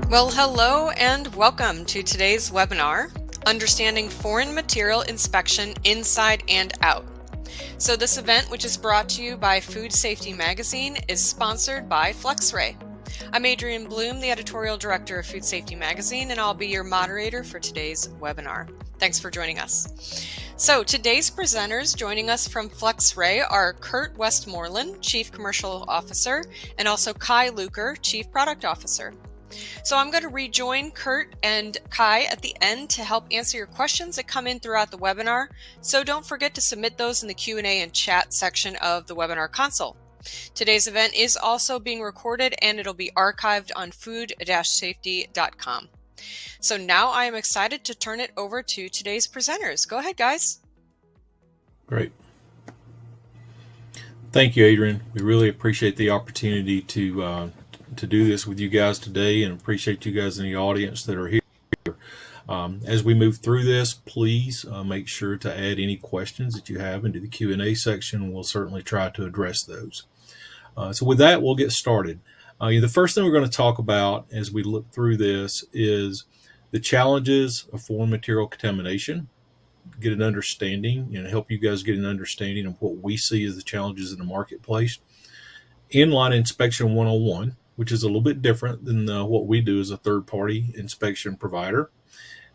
Well, hello and welcome to today's webinar, Understanding Foreign Material Inspection Inside and Out. So this event, which is brought to you by Food Safety Magazine, is sponsored by FlexXray. I'm Adrienne Bloom, the editorial director of Food Safety Magazine, and I'll be your moderator for today's webinar. Thanks for joining us. So today's presenters joining us from FlexXray are Kurt Westmoreland, Chief Commercial Officer, and also Kai Luker, Chief Product Officer. So I'm going to rejoin Kurt and Kai at the end to help answer your questions that come in throughout the webinar. So don't forget to submit those in the Q&A and chat section of the webinar console. Today's event is also being recorded and it'll be archived on food-safety.com. So now I am excited to turn it over to today's presenters. Go ahead, guys. Great. Thank you, Adrienne. We really appreciate the opportunity to do this with you guys today, and appreciate you guys in the audience that are here. As we move through this, please make sure to add any questions that you have into the Q&A section. We'll certainly try to address those. So with that, we'll get started. The first thing we're going to talk about as we look through this is the challenges of foreign material contamination, get an understanding, and help you guys get an understanding of what we see as the challenges in the marketplace. Inline inspection 101, which is a little bit different than what we do as a third-party inspection provider.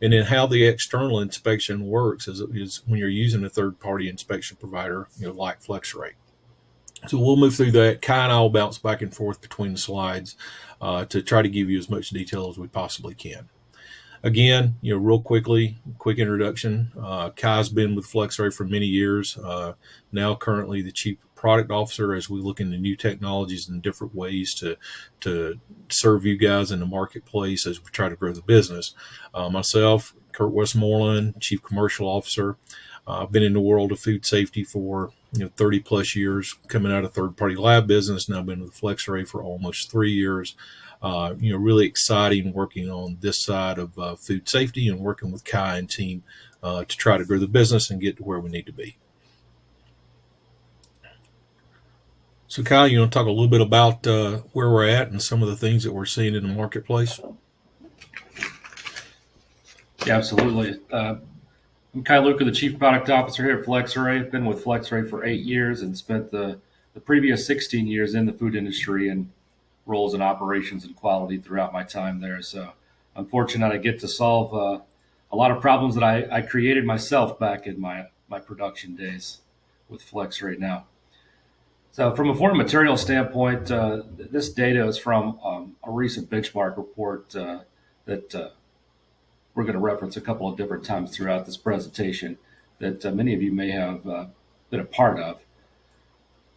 And then how the external inspection works is when you're using a third-party inspection provider, like FlexXray. So we'll move through that. Kai and I will bounce back and forth between the slides to try to give you as much detail as we possibly can. Again, real quickly, quick introduction. Kai's been with FlexXray for many years, now currently the Chief Product Officer as we look into new technologies and different ways to serve you guys in the marketplace as we try to grow the business. Myself, Kurt Westmoreland, Chief Commercial Officer. I've been in the world of food safety for 30 plus years, coming out of third-party lab business. Now I've been with FlexXray for almost 3 years. Really exciting working on this side of food safety and working with Kai and team to try to grow the business and get to where we need to be. So Kai, you want to talk a little bit about where we're at and some of the things that we're seeing in the marketplace? Yeah, absolutely. I'm Kai Luker, the Chief Product Officer here at FlexXray. I've been with FlexXray for 8 years and spent the previous 16 years in the food industry and roles in operations and quality throughout my time there. So I'm fortunate I get to solve a lot of problems that I created myself back in my production days with FlexXray now. So from a foreign material standpoint, this data is from a recent benchmark report that we're going to reference a couple of different times throughout this presentation that many of you may have been a part of.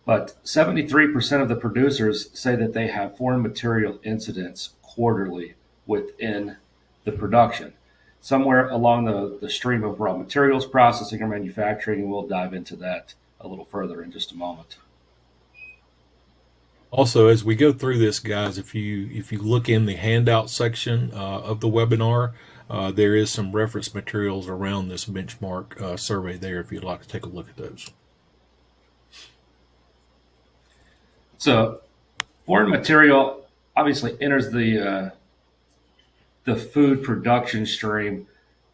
But 73% of the producers say that they have foreign material incidents quarterly within the production, somewhere along the stream of raw materials processing or manufacturing, and we'll dive into that a little further in just a moment. Also, as we go through this, guys, if you look in the handout section of the webinar, there is some reference materials around this benchmark survey there if you'd like to take a look at those. So foreign material obviously enters the food production stream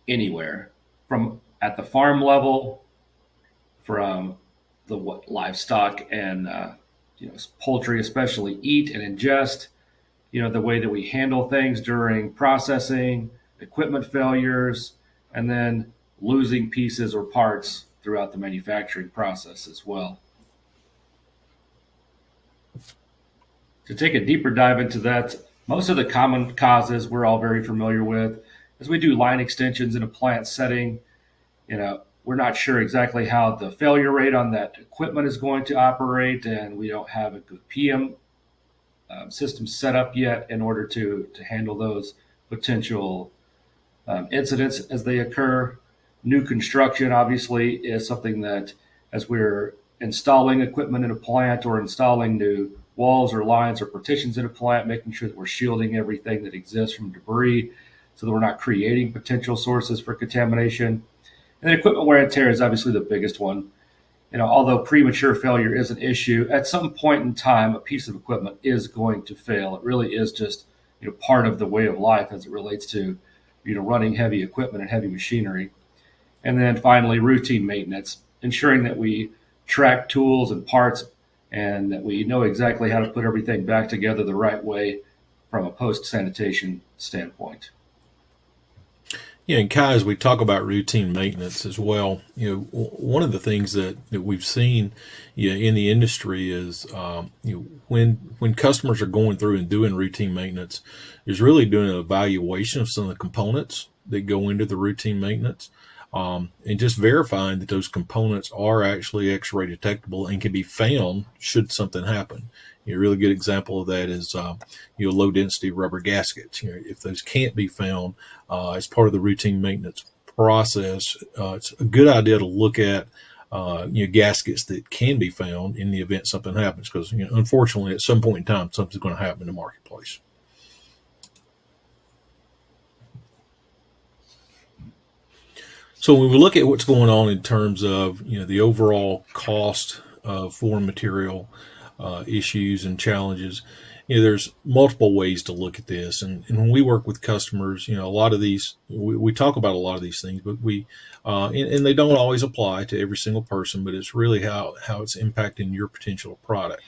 anywhere, from at the farm level, from the livestock and poultry especially eat and ingest, the way that we handle things during processing, equipment failures, and then losing pieces or parts throughout the manufacturing process as well. To take a deeper dive into that, most of the common causes we're all very familiar with. As we do line extensions in a plant setting, we're not sure exactly how the failure rate on that equipment is going to operate, and we don't have a good PM system set up yet in order to handle those potential incidents as they occur. New construction obviously is something that, as we're installing equipment in a plant or installing new walls or lines or partitions in a plant, making sure that we're shielding everything that exists from debris so that we're not creating potential sources for contamination. And then equipment wear and tear is obviously the biggest one. Although premature failure is an issue, at some point in time, a piece of equipment is going to fail. It really is just, part of the way of life as it relates to running heavy equipment and heavy machinery. And then finally, routine maintenance, ensuring that we track tools and parts and that we know exactly how to put everything back together the right way from a post-sanitation standpoint. Yeah, and Kai, as we talk about routine maintenance as well, one of the things that we've seen, in the industry is, when customers are going through and doing routine maintenance, is really doing an evaluation of some of the components that go into the routine maintenance, and just verifying that those components are actually X-ray detectable and can be found should something happen. A really good example of that is, low density rubber gaskets. If those can't be found as part of the routine maintenance process, it's a good idea to look at, gaskets that can be found in the event something happens. Because, unfortunately, at some point in time, something's going to happen in the marketplace. So when we look at what's going on in terms of, the overall cost of foreign material issues and challenges, there's multiple ways to look at this. And when we work with customers, a lot of these, we talk about a lot of these things, but and they don't always apply to every single person, but it's really how it's impacting your potential product.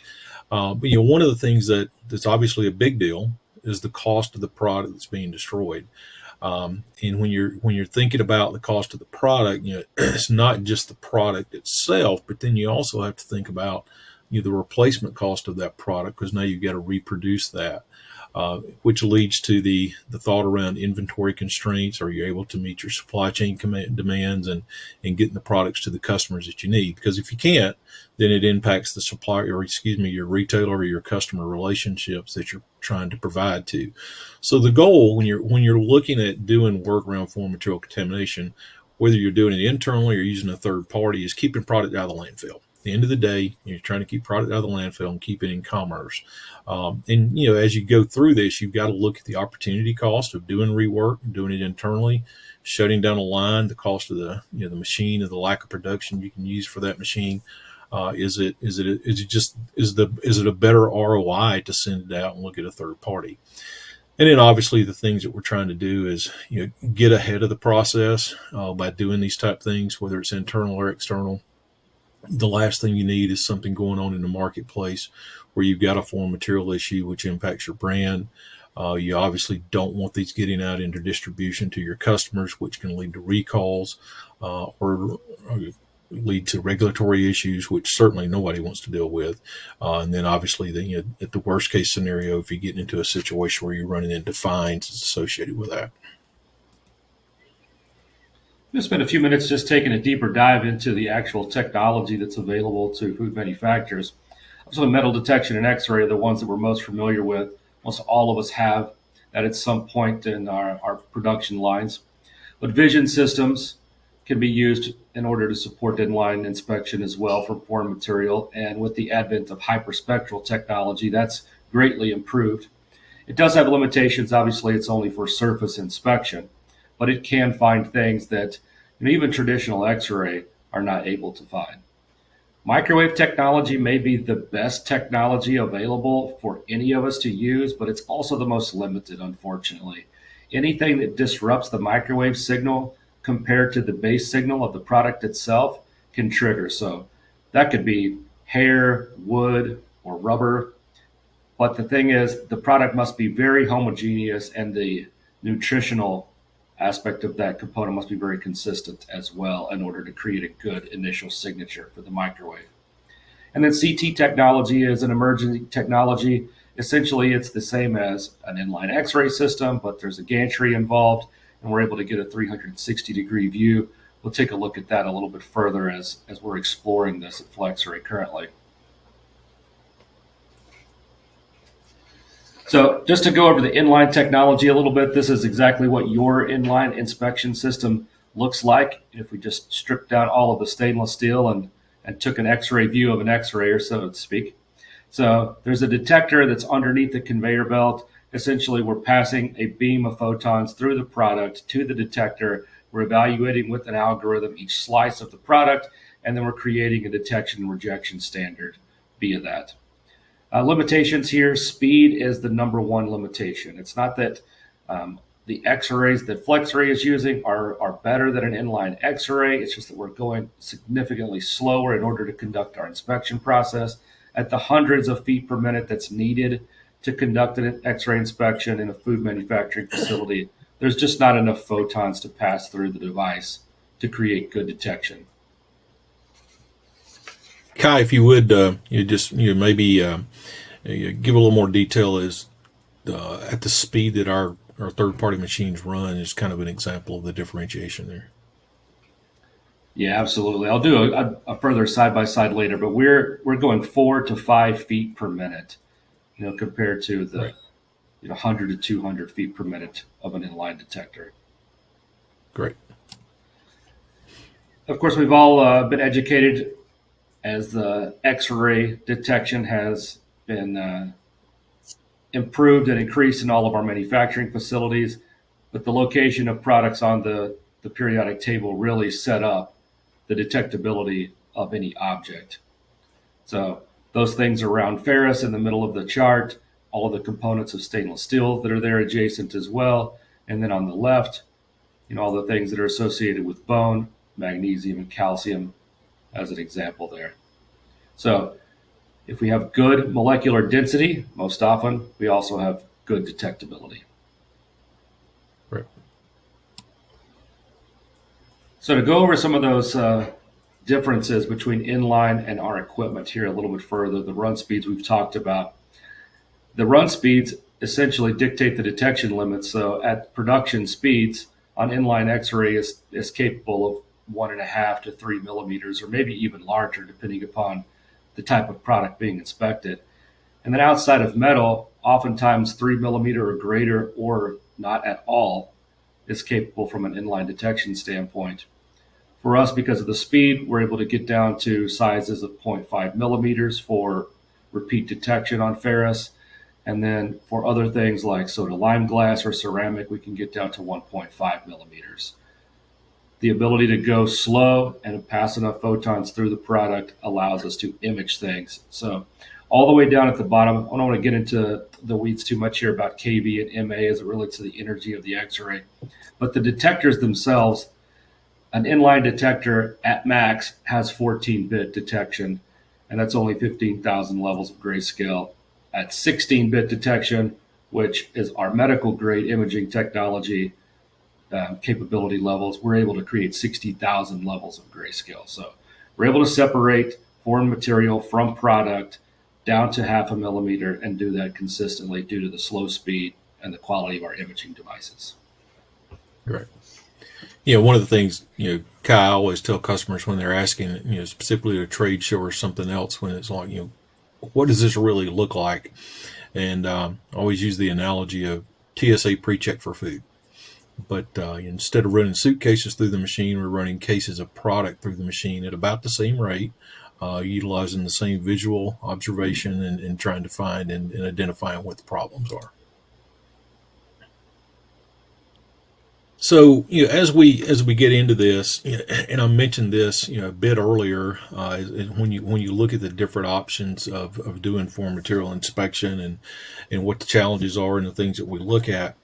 But, one of the things that's obviously a big deal is the cost of the product that's being destroyed. And when you're thinking about the cost of the product, it's not just the product itself, but then you also have to think about the replacement cost of that product, because now you've got to reproduce that, which leads to the thought around inventory constraints. Are you able to meet your supply chain demands and getting the products to the customers that you need? Because if you can't, then it impacts the supplier, or your retailer or your customer relationships that you're trying to provide to. So the goal when you're looking at doing work around foreign material contamination, whether you're doing it internally or using a third party, is keeping product out of the landfill. At the end of the day, you're trying to keep product out of the landfill and keep it in commerce. And as you go through this, you've got to look at the opportunity cost of doing rework, doing it internally, shutting down a line, the cost of the machine, or the lack of production you can use for that machine. Is it a better ROI to send it out and look at a third party? And then obviously the things that we're trying to do is get ahead of the process by doing these type things, whether it's internal or external. The last thing you need is something going on in the marketplace where you've got a foreign material issue which impacts your brand. You obviously don't want these getting out into distribution to your customers, which can lead to recalls or lead to regulatory issues, which certainly nobody wants to deal with. And then obviously, at the worst case scenario, if you get into a situation where you're running into fines associated with that. I'm going to spend a few minutes just taking a deeper dive into the actual technology that's available to food manufacturers. So metal detection and X-ray are the ones that we're most familiar with. Most all of us have that at some point in our production lines. But vision systems can be used in order to support inline inspection as well for foreign material. And with the advent of hyperspectral technology, that's greatly improved. It does have limitations. Obviously, it's only for surface inspection, but it can find things that even traditional X-ray are not able to find. Microwave technology may be the best technology available for any of us to use, but it's also the most limited, unfortunately. Anything that disrupts the microwave signal compared to the base signal of the product itself can trigger. So that could be hair, wood, or rubber. But the thing is, the product must be very homogeneous, and the nutritional aspect of that component must be very consistent as well in order to create a good initial signature for the microwave. And then CT technology is an emerging technology. Essentially, it's the same as an inline X-ray system, but there's a gantry involved, and we're able to get a 360-degree view. We'll take a look at that a little bit further as we're exploring this at FlexXray currently. So just to go over the inline technology a little bit, this is exactly what your inline inspection system looks like. If we just stripped out all of the stainless steel and took an X-ray view of an X-rayer, so to speak. So there's a detector that's underneath the conveyor belt. Essentially, we're passing a beam of photons through the product to the detector. We're evaluating with an algorithm each slice of the product, and then we're creating a detection and rejection standard via that. Limitations here, speed is the number one limitation. It's not that the X-rays that FlexXray is using are better than an inline X-ray. It's just that we're going significantly slower in order to conduct our inspection process at the hundreds of feet per minute that's needed to conduct an X-ray inspection in a food manufacturing facility. There's just not enough photons to pass through the device to create good detection. Kai, if you would, maybe give a little more detail as at the speed that our third-party machines run is kind of an example of the differentiation there. Yeah, absolutely. I'll do a further side-by-side later, but we're going 4 to 5 feet per minute, compared to the Right. 100 to 200 feet per minute of an inline detector. Great. Of course, we've all been educated as the X-ray detection has been improved and increased in all of our manufacturing facilities, but the location of products on the periodic table really set up the detectability of any object. So those things around ferrous in the middle of the chart, all of the components of stainless steel that are there adjacent as well, and then on the left, all the things that are associated with bone, magnesium and calcium as an example there. So if we have good molecular density, most often we also have good detectability. Right. So to go over some of those differences between inline and our equipment here a little bit further, the run speeds we've talked about. The run speeds essentially dictate the detection limits. So at production speeds, on inline X-ray is capable of 1.5 to 3 millimeters, or maybe even larger, depending upon the type of product being inspected. And then outside of metal, oftentimes 3 millimeter or greater, or not at all, is capable from an inline detection standpoint. For us, because of the speed, we're able to get down to sizes of 0.5 millimeters for repeat detection on ferrous. And then for other things like soda lime glass or ceramic, we can get down to 1.5 millimeters. The ability to go slow and pass enough photons through the product allows us to image things. So all the way down at the bottom, I don't want to get into the weeds too much here about kV and MA as it relates to the energy of the X-ray. But the detectors themselves, an inline detector at max has 14-bit detection, and that's only 15,000 levels of grayscale. At 16-bit detection, which is our medical-grade imaging technology capability levels, we're able to create 60,000 levels of grayscale. So we're able to separate foreign material from product down to 0.5 millimeter and do that consistently due to the slow speed and the quality of our imaging devices. Right. One of the things, Kai, I always tell customers when they're asking, specifically at a trade show or something else, when it's like, what does this really look like? And I always use the analogy of TSA pre-check for food. But instead of running suitcases through the machine, we're running cases of product through the machine at about the same rate, utilizing the same visual observation and trying to find and identifying what the problems are. So, as we get into this, and I mentioned this, a bit earlier, when you look at the different options of doing foreign material inspection and what the challenges are and the things that we look at,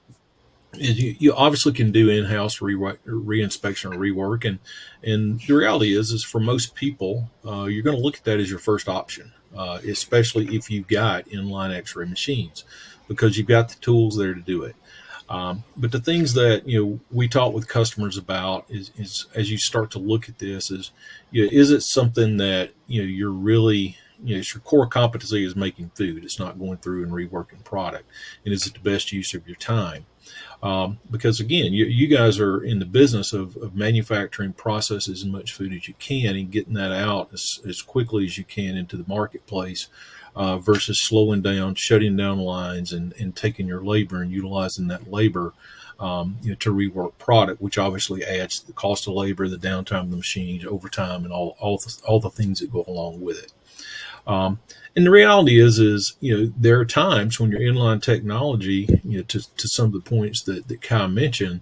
is you obviously can do in-house reinspection or rework, and the reality is for most people, you're going to look at that as your first option, especially if you've got inline X-ray machines, because you've got the tools there to do it. But the things that we talk with customers about is as you start to look at this is it something that you're really it's your core competency is making food. It's not going through and reworking product, and is it the best use of your time? Because again, you guys are in the business of manufacturing, processing as much food as you can and getting that out as quickly as you can into the marketplace. Versus slowing down, shutting down lines, and taking your labor and utilizing that labor to rework product, which obviously adds the cost of labor, the downtime of the machines, overtime, and all the things that go along with it. And the reality is there are times when your inline technology, to some of the points that Kai mentioned,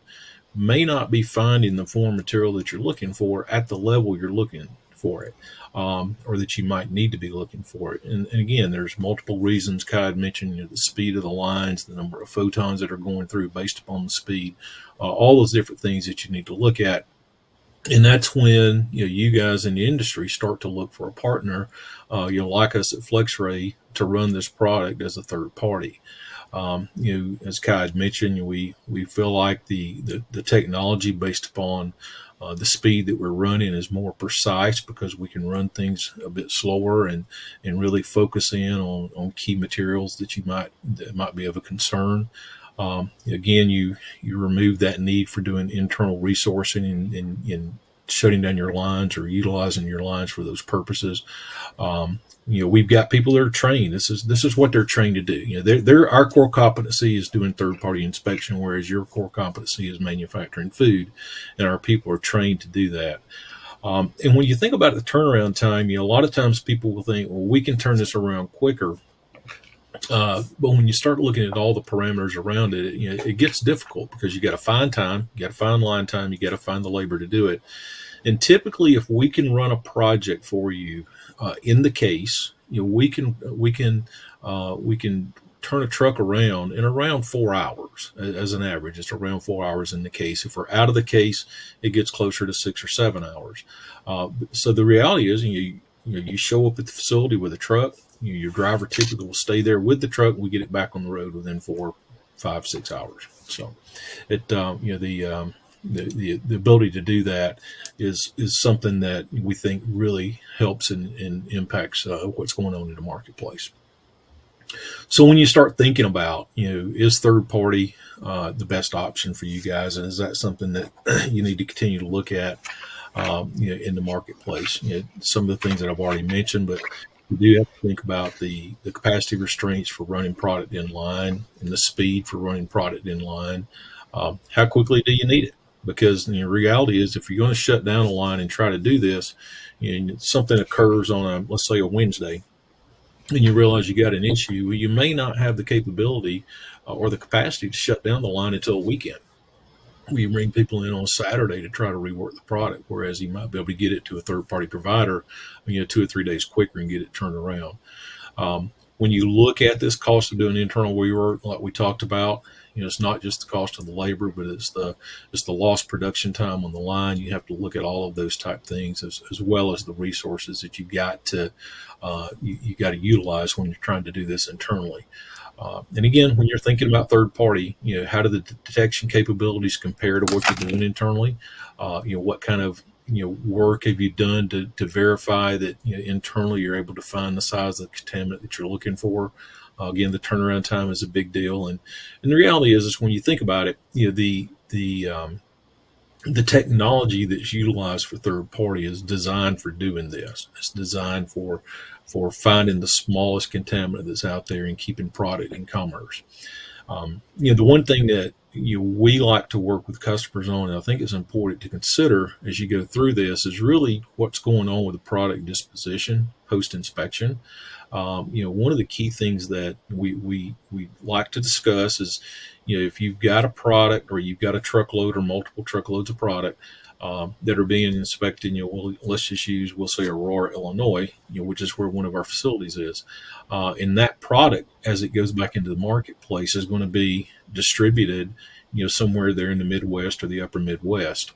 may not be finding the foreign material that you're looking for at the level you're looking for it, or that you might need to be looking for it. And again, there's multiple reasons. Kai had mentioned, the speed of the lines, the number of photons that are going through based upon the speed, all those different things that you need to look at. And that's when you guys in the industry start to look for a partner, like us at FlexXray, to run this product as a third party. As Kai had mentioned, we feel like the technology based upon the speed that we're running is more precise, because we can run things a bit slower and really focus in on key materials that might be of a concern. Again, you remove that need for doing internal resourcing and shutting down your lines or utilizing your lines for those purposes. We've got people that are trained. This is what they're trained to do. Our core competency is doing third-party inspection, whereas your core competency is manufacturing food, and our people are trained to do that. And when you think about the turnaround time, a lot of times people will think, well, we can turn this around quicker. But when you start looking at all the parameters around it, it gets difficult, because you got to find time, you got to find line time, you got to find the labor to do it. And typically, if we can run a project for you, in the case, we can turn a truck around in around 4 hours as an average. It's around 4 hours in the case. If we're out of the case, it gets closer to 6 or 7 hours. So the reality is, you show up at the facility with a truck. Your driver typically will stay there with the truck. We get it back on the road within 4, 5, 6 hours. So, the ability to do that is something that we think really helps and impacts what's going on in the marketplace. So when you start thinking about, is third party the best option for you guys, and is that something that you need to continue to look at in the marketplace? Some of the things that I've already mentioned, but you do have to think about the capacity restraints for running product in line and the speed for running product in line. How quickly do you need it? Because the reality is, if you're going to shut down a line and try to do this, something occurs on let's say a Wednesday, and you realize you got an issue, you may not have the capability or the capacity to shut down the line until a weekend. You bring people in on Saturday to try to rework the product, whereas you might be able to get it to a third-party provider, 2 or 3 days quicker and get it turned around. When you look at this cost of doing internal rework, like we talked about, it's not just the cost of the labor, but it's the lost production time on the line. You have to look at all of those type things, as well as the resources that you got to utilize when you're trying to do this internally. And again, when you're thinking about third party, how do the detection capabilities compare to what you're doing internally? What kind of work have you done to verify that internally you're able to find the size of the contaminant that you're looking for? Again, the turnaround time is a big deal, and the reality is when you think about it, the technology that's utilized for third party is designed for doing this. It's designed for finding the smallest contaminant that's out there and keeping product in commerce. The one thing that we like to work with customers on, and I think it's important to consider as you go through this, is really what's going on with the product disposition post inspection. One of the key things that we like to discuss is, if you've got a product or you've got a truckload or multiple truckloads of product that are being inspected, let's just use, we'll say Aurora, Illinois, which is where one of our facilities is. And that product, as it goes back into the marketplace, is going to be distributed, somewhere there in the Midwest or the upper Midwest.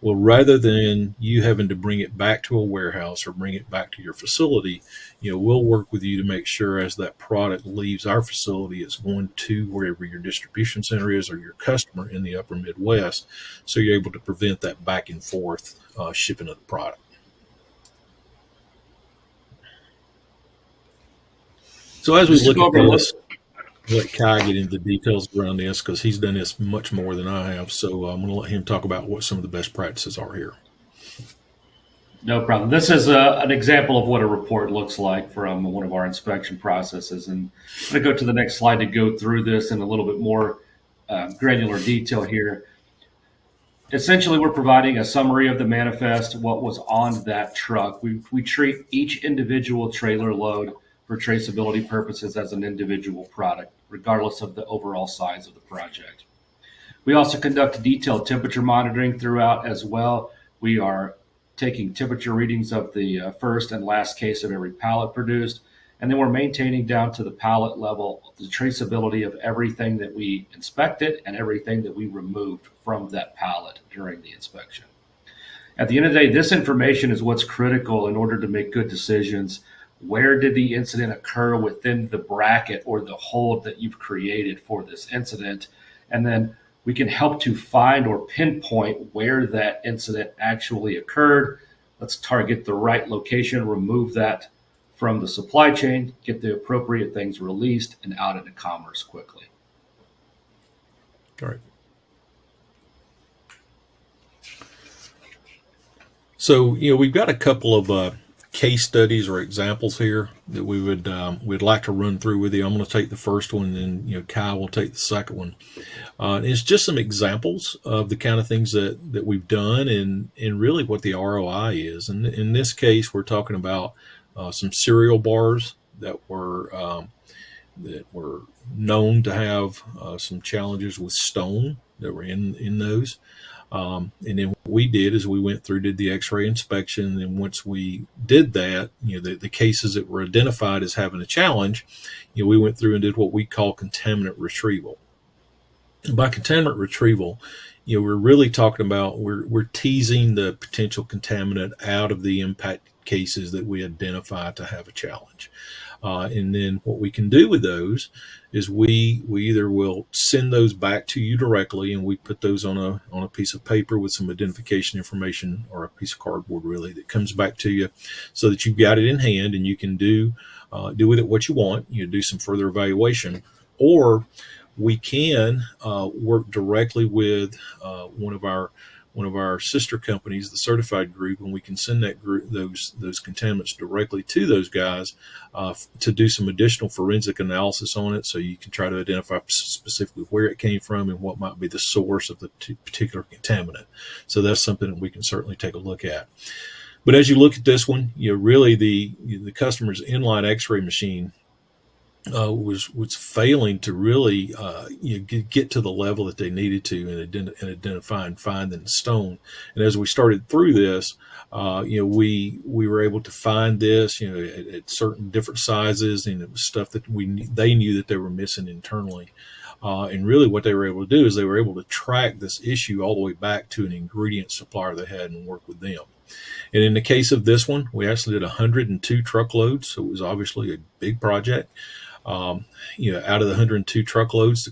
Well, rather than you having to bring it back to a warehouse or bring it back to your facility, we'll work with you to make sure as that product leaves our facility, it's going to wherever your distribution center is or your customer in the upper Midwest. So you're able to prevent that back and forth shipping of the product. So as we look at this, let Kai get into the details around this, because he's done this much more than I have. So I'm going to let him talk about what some of the best practices are here. No problem. This is an example of what a report looks like from one of our inspection processes. And I'm going to go to the next slide to go through this in a little bit more granular detail here. Essentially, we're providing a summary of the manifest, what was on that truck. We treat each individual trailer load for traceability purposes as an individual product, regardless of the overall size of the project. We also conduct detailed temperature monitoring throughout as well. We are taking temperature readings of the first and last case of every pallet produced. And then we're maintaining down to the pallet level the traceability of everything that we inspected and everything that we removed from that pallet during the inspection. At the end of the day, this information is what's critical in order to make good decisions. Where did the incident occur within the bracket or the hold that you've created for this incident? And then we can help to find or pinpoint where that incident actually occurred. Let's target the right location, remove that from the supply chain, get the appropriate things released and out into commerce quickly. All right. So, we've got a couple of case studies or examples here that we'd like to run through with you. I'm going to take the first one, and then Kai will take the second one. It's just some examples of the kind of things that we've done and really what the ROI is. And in this case, we're talking about some cereal bars that were known to have some challenges with stone that were in those. And then what we did is we went through, did the X-ray inspection, and once we did that, the cases that were identified as having a challenge, we went through and did what we call contaminant retrieval. And by contaminant retrieval, we're really talking about we're teasing the potential contaminant out of the impacted cases that we identify to have a challenge. And then what we can do with those is we either will send those back to you directly, and we put those on a piece of paper with some identification information, or a piece of cardboard really, that comes back to you so that you've got it in hand and you can do with it what you want. Do some further evaluation, or we can work directly with one of our sister companies, the certified group, and we can send that group those contaminants directly to those guys to do some additional forensic analysis on it, so you can try to identify specifically where it came from and what might be the source of the particular contaminant. So that's something that we can certainly take a look at. But as you look at this one, really the customer's inline X-ray machine was failing to really get to the level that they needed to and identify and find in stone. And as we started through this, we were able to find this at certain different sizes, and it was stuff that they knew that they were missing internally. And really what they were able to do is they were able to track this issue all the way back to an ingredient supplier they had and work with them. And in the case of this one, we actually did 102 truckloads, so it was obviously a big project. Out of the 102 truckloads, the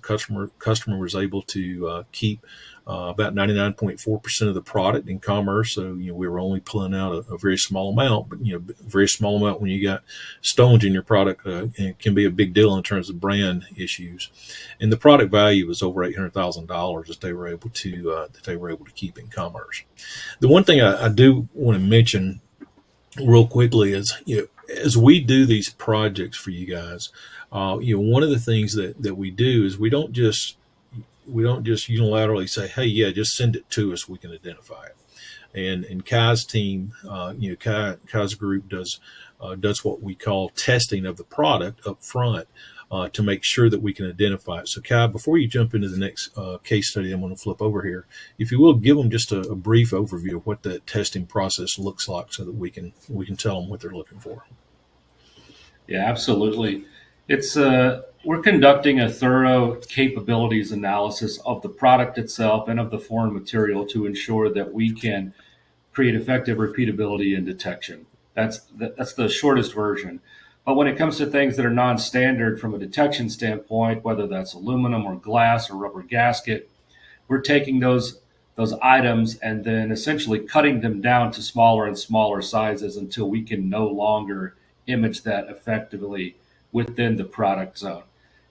customer was able to keep about 99.4% of the product in commerce. So, we were only pulling out a very small amount, but, a very small amount when you got stones in your product, it can be a big deal in terms of brand issues. And the product value was over $800,000 that they were able to keep in commerce. The one thing I do want to mention real quickly is, as we do these projects for you guys, one of the things that we do is we don't just unilaterally say, hey, yeah, just send it to us, we can identify it. And Kai's team, Kai's group does what we call testing of the product up front to make sure that we can identify it. So Kai, before you jump into the next case study, I'm going to flip over here. If you will, give them just a brief overview of what that testing process looks like, so that we can tell them what they're looking for. Yeah, absolutely. It's we're conducting a thorough capabilities analysis of the product itself and of the foreign material to ensure that we can create effective repeatability and detection. That's the shortest version. But when it comes to things that are non-standard from a detection standpoint, whether that's aluminum or glass or rubber gasket, we're taking those items and then essentially cutting them down to smaller and smaller sizes until we can no longer image that effectively within the product zone.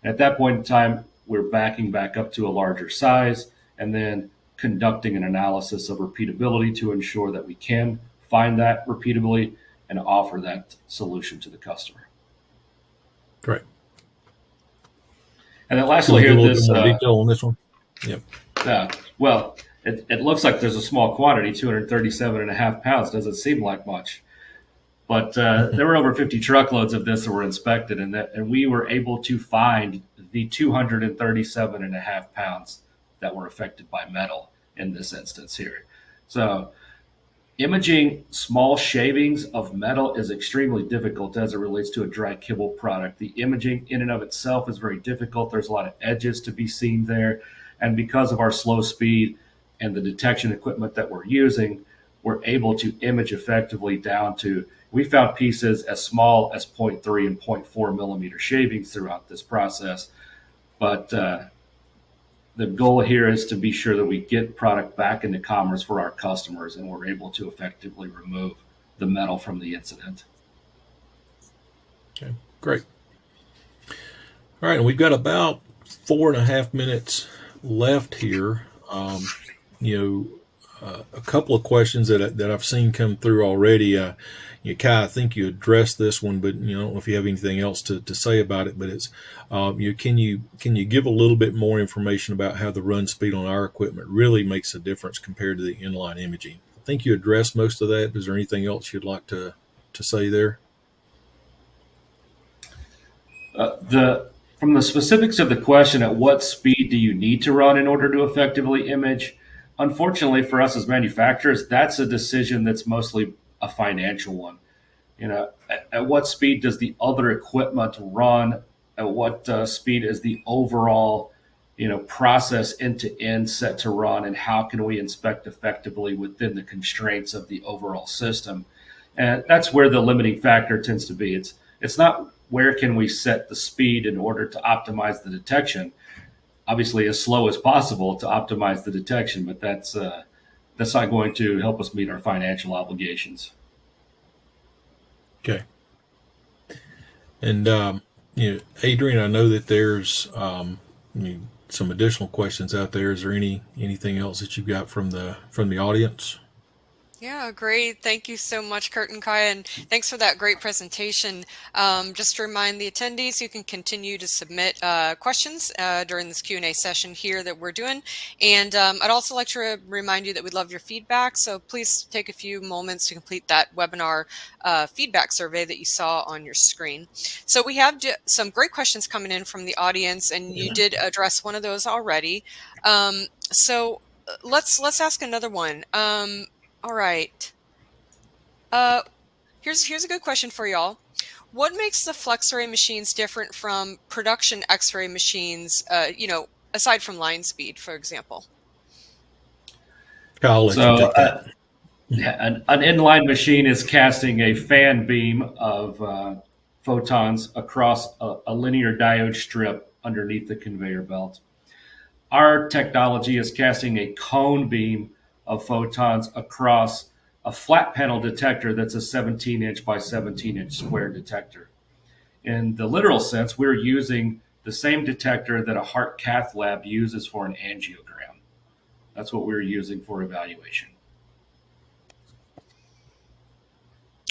And at that point in time, we're backing back up to a larger size and then conducting an analysis of repeatability to ensure that we can find that repeatably and offer that solution to the customer. Great. And then lastly here, this more detail on this one. Yep. Well, it looks like there's a small quantity, 237.5 pounds. Doesn't seem like much. But there were over 50 truckloads of this that were inspected, and we were able to find the 237.5 pounds that were affected by metal in this instance here. So Imaging small shavings of metal is extremely difficult as it relates to a dry kibble product. The imaging in and of itself is very difficult. There's a lot of edges to be seen there. And because of our slow speed and the detection equipment that we're using, we're able to image effectively down to, we found pieces as small as 0.3 and 0.4 millimeter shavings throughout this process. But the goal here is to be sure that we get product back into commerce for our customers and we're able to effectively remove the metal from the incident. Okay, great. All right, and we've got about 4.5 minutes left here. A couple of questions that I've seen come through already. Kai, I think you addressed this one, but I don't know if you have anything else to say about it. But it's can you give a little bit more information about how the run speed on our equipment really makes a difference compared to the inline imaging? I think you addressed most of that. Is there anything else you'd like to say there? From the specifics of the question, at what speed do you need to run in order to effectively image? Unfortunately for us as manufacturers, that's a decision that's mostly a financial one. At what speed does the other equipment run? At what speed is the overall, process end to end set to run? And how can we inspect effectively within the constraints of the overall system? And that's where the limiting factor tends to be. It's not where can we set the speed in order to optimize the detection. Obviously, as slow as possible to optimize the detection, but that's not going to help us meet our financial obligations. Okay. And Adrian, I know that there's some additional questions out there. Is there anything else that you've got from the audience? Yeah, great. Thank you so much, Kurt and Kai, and thanks for that great presentation. Just to remind the attendees, you can continue to submit questions during this Q&A session here that we're doing. And I'd also like to remind you that we'd love your feedback, so please take a few moments to complete that webinar feedback survey that you saw on your screen. So we have some great questions coming in from the audience, and you did address one of those already. So let's ask another one. All right. Here's a good question for y'all. What makes the FlexXray machines different from production X-ray machines? Aside from line speed, for example. I'll let you take that. An inline machine is casting a fan beam of photons across a linear diode strip underneath the conveyor belt. Our technology is casting a cone beam of photons across a flat panel detector that's a 17-inch by 17-inch square detector. In the literal sense, we're using the same detector that a heart cath lab uses for an angiogram. That's what we're using for evaluation.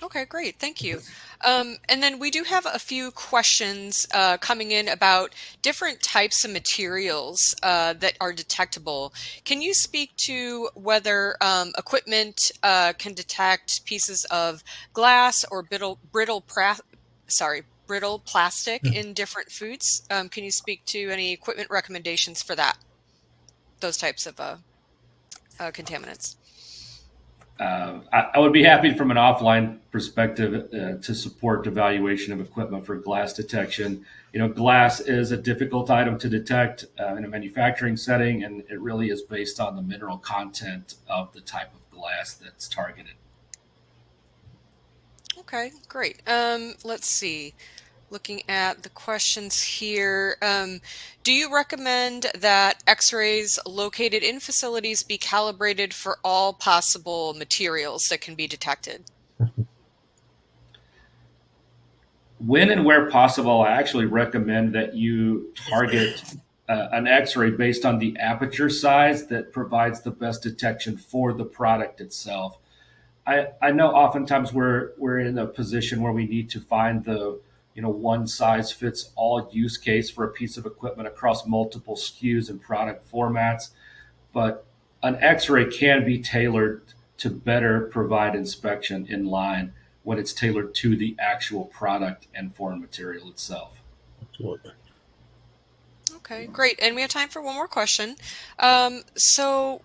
Okay, great. Thank you. And then we do have a few questions coming in about different types of materials that are detectable. Can you speak to whether equipment can detect pieces of glass or brittle plastic in different foods? Can you speak to any equipment recommendations for those types of contaminants? I would be happy from an offline perspective to support evaluation of equipment for glass detection. Glass is a difficult item to detect in a manufacturing setting, and it really is based on the mineral content of the type of glass that's targeted. Okay, great. Let's see. Looking at the questions here, do you recommend that X-rays located in facilities be calibrated for all possible materials that can be detected? When and where possible, I actually recommend that you target an X-ray based on the aperture size that provides the best detection for the product itself. I know oftentimes we're in a position where we need to find the one size fits all use case for a piece of equipment across multiple SKUs and product formats. But an X-ray can be tailored to better provide inspection in line when it's tailored to the actual product and foreign material itself. Absolutely. Okay, great. And we have time for one more question. So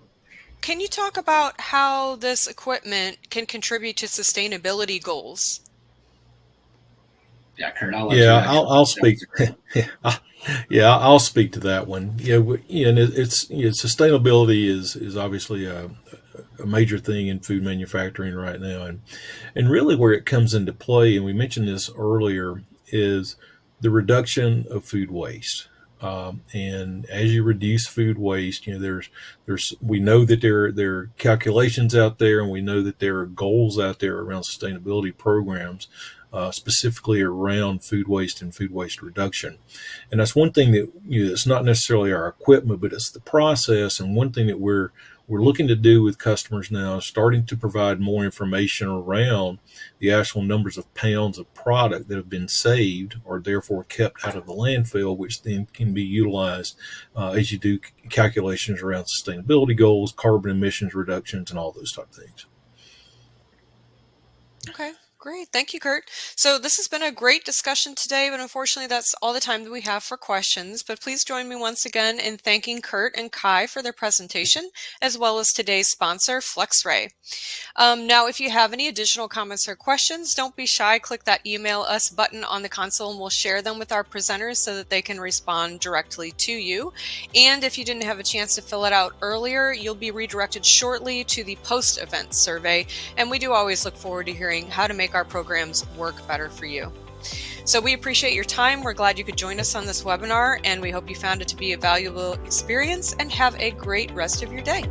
can you talk about how this equipment can contribute to sustainability goals? Yeah, Kurt, I'll let you Yeah, answer. I'll That was speak. a great. Yeah, I'll speak to that one. Yeah, and sustainability is obviously a major thing in food manufacturing right now, and really where it comes into play, and we mentioned this earlier, is the reduction of food waste. And as you reduce food waste, there's we know that there are calculations out there, and we know that there are goals out there around sustainability programs, specifically around food waste and food waste reduction. And that's one thing that it's not necessarily our equipment, but it's the process. And one thing that we're looking to do with customers now is starting to provide more information around the actual numbers of pounds of product that have been saved or therefore kept out of the landfill, which then can be utilized as you do calculations around sustainability goals, carbon emissions reductions, and all those type of things. Okay, great. Thank you, Kurt. So this has been a great discussion today, but unfortunately that's all the time that we have for questions. But please join me once again in thanking Kurt and Kai for their presentation, as well as today's sponsor, FlexXray. Now, if you have any additional comments or questions, don't be shy. Click that email us button on the console and we'll share them with our presenters so that they can respond directly to you. And if you didn't have a chance to fill it out earlier, you'll be redirected shortly to the post-event survey. And we do always look forward to hearing how to make our programs work better for you. So we appreciate your time. We're glad you could join us on this webinar, and we hope you found it to be a valuable experience, and have a great rest of your day.